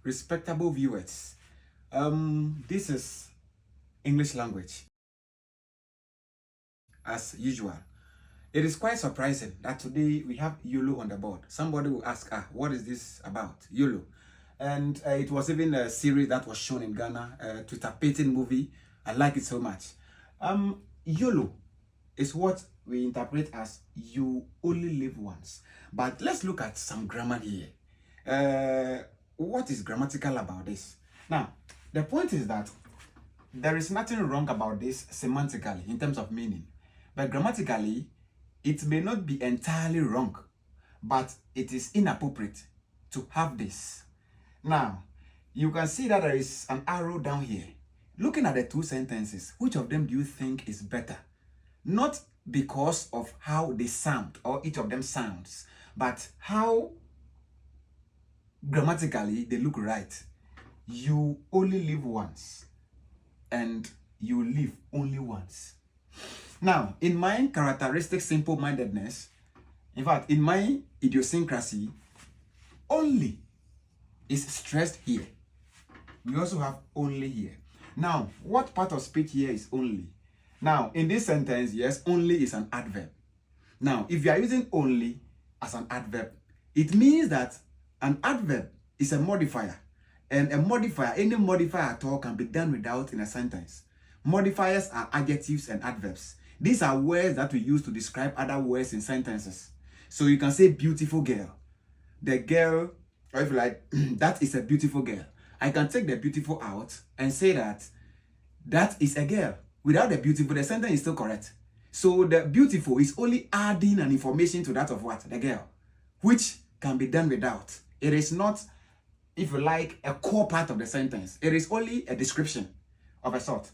Respectable viewers. This is English language as usual. It is quite surprising that today we have YOLO on the board. Somebody will ask, what is this about? YOLO. And it was even a series that was shown in Ghana, a Twitter-pating movie. I like it so much. YOLO is what we interpret as you only live once. But let's look at some grammar here. What is grammatical about this? Now, the point is that there is nothing wrong about this semantically in terms of meaning. But grammatically, it may not be entirely wrong, but it is inappropriate to have this. Now, you can see that there is an arrow down here. Looking at the two sentences, which of them do you think is better? Not because of how they sound or each of them sounds, but how grammatically they look right. You only live once and you live only once. Now, in my characteristic simple-mindedness, in fact, in my idiosyncrasy, only is stressed here. We also have only here. Now, what part of speech here is only? Now, in this sentence, yes, only is an adverb. Now, if you are using only as an adverb, it means that an adverb is a modifier. And a modifier, any modifier at all, can be done without in a sentence. Modifiers are adjectives and adverbs. These are words that we use to describe other words in sentences. So you can say beautiful girl. The girl, or if you like, that is a beautiful girl. I can take the beautiful out and say that is a girl. Without the beautiful, the sentence is still correct. So the beautiful is only adding an information to that of what? The girl. Which can be done without. It is not, if you like, a core part of the sentence. It is only a description of a sort.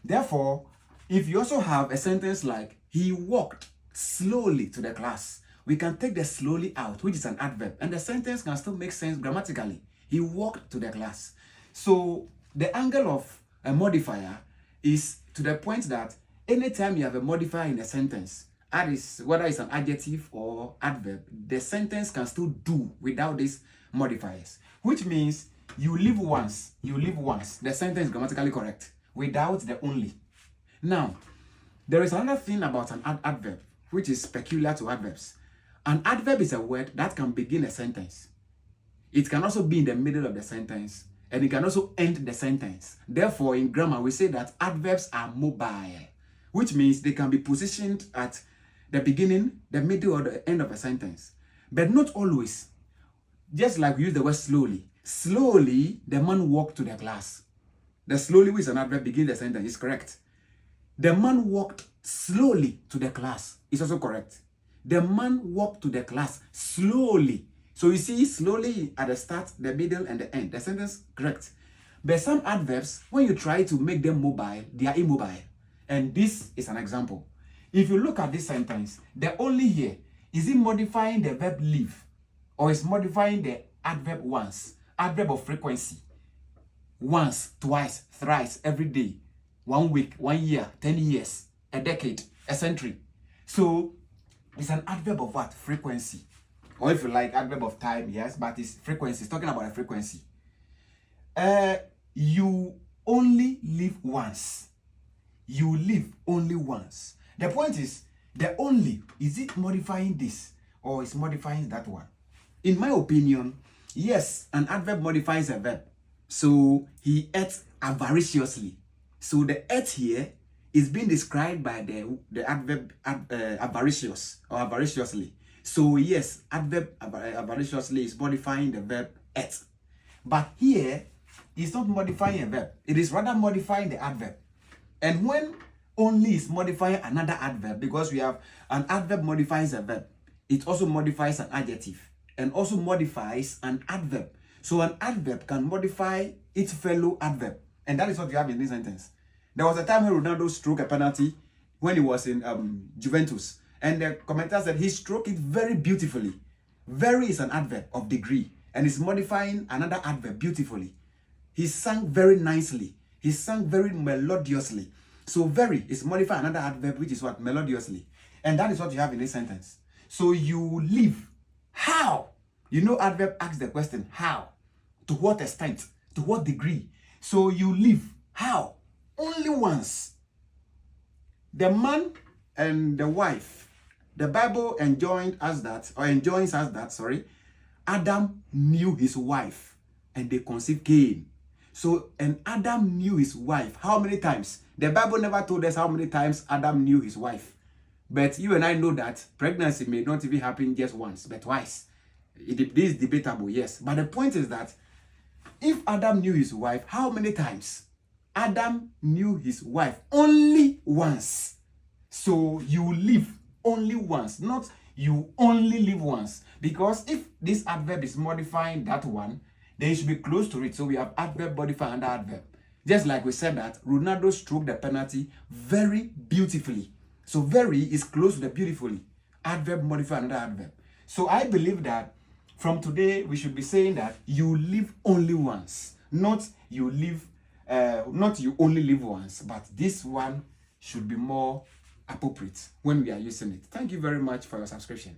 Therefore, if you also have a sentence like, he walked slowly to the class, we can take the slowly out, which is an adverb, and the sentence can still make sense grammatically. He walked to the class. So the angle of a modifier is to the point that anytime you have a modifier in a sentence, that is, whether it's an adjective or adverb, the sentence can still do without these modifiers, which means you live once, the sentence is grammatically correct without the only. Now, there is another thing about an adverb, which is peculiar to adverbs. An adverb is a word that can begin a sentence. It can also be in the middle of the sentence, and it can also end the sentence. Therefore, in grammar, we say that adverbs are mobile, which means they can be positioned at the beginning, the middle, or the end of a sentence. But not always. Just like we use the word slowly. Slowly, the man walked to the class. The slowly, which is an adverb, begins the sentence, is correct. The man walked slowly to the class is also correct. The man walked to the class slowly. So you see, slowly at the start, the middle, and the end. The sentence correct. But some adverbs, when you try to make them mobile, they are immobile. And this is an example. If you look at this sentence, the only here, is it modifying the verb live? Or is modifying the adverb once? Adverb of frequency. Once, twice, thrice, every day. 1 week, 1 year, 10 years, a decade, a century. So it's an adverb of what? Frequency. Or if you like, adverb of time, yes, but it's frequency. It's talking about a frequency. You only live once. You live only once. The point is, the only, is it modifying this or is modifying that one? In my opinion, yes, an adverb modifies a verb. So he ate avariciously. So the ate here is being described by the adverb avaricious or avariciously. So yes, adverb avariciously is modifying the verb ate. But here, it's not modifying a verb. It is rather modifying the adverb. And when only is modifying another adverb, because we have an adverb modifies a verb, it also modifies an adjective and also modifies an adverb. So an adverb can modify its fellow adverb. And that is what you have in this sentence. There was a time when Ronaldo struck a penalty when he was in Juventus. And the commentator said he struck it very beautifully. Very is an adverb of degree. And it's modifying another adverb beautifully. He sang very nicely. He sang very melodiously. So very is modifying another adverb, which is what? Melodiously. And that is what you have in this sentence. So you live. How? You know, adverb asks the question, how? To what extent? To what degree? So you live. How? Only once. The man and the wife, the Bible enjoins us that, Adam knew his wife and they conceived Cain. So, and Adam knew his wife. How many times? The Bible never told us how many times Adam knew his wife. But you and I know that pregnancy may not even happen just once, but twice. This is debatable, yes. But the point is that if Adam knew his wife, how many times? Adam knew his wife only once. So you live only once, not you only live once. Because if this adverb is modifying that one, then you should be close to it. So we have adverb modifying under adverb. Just like we said that Ronaldo stroked the penalty very beautifully. So very is close to the beautifully. Adverb modifying under adverb. So I believe that from today we should be saying that you live only once, not you only live once, but this one should be more appropriate when we are using it. Thank you very much for your subscription.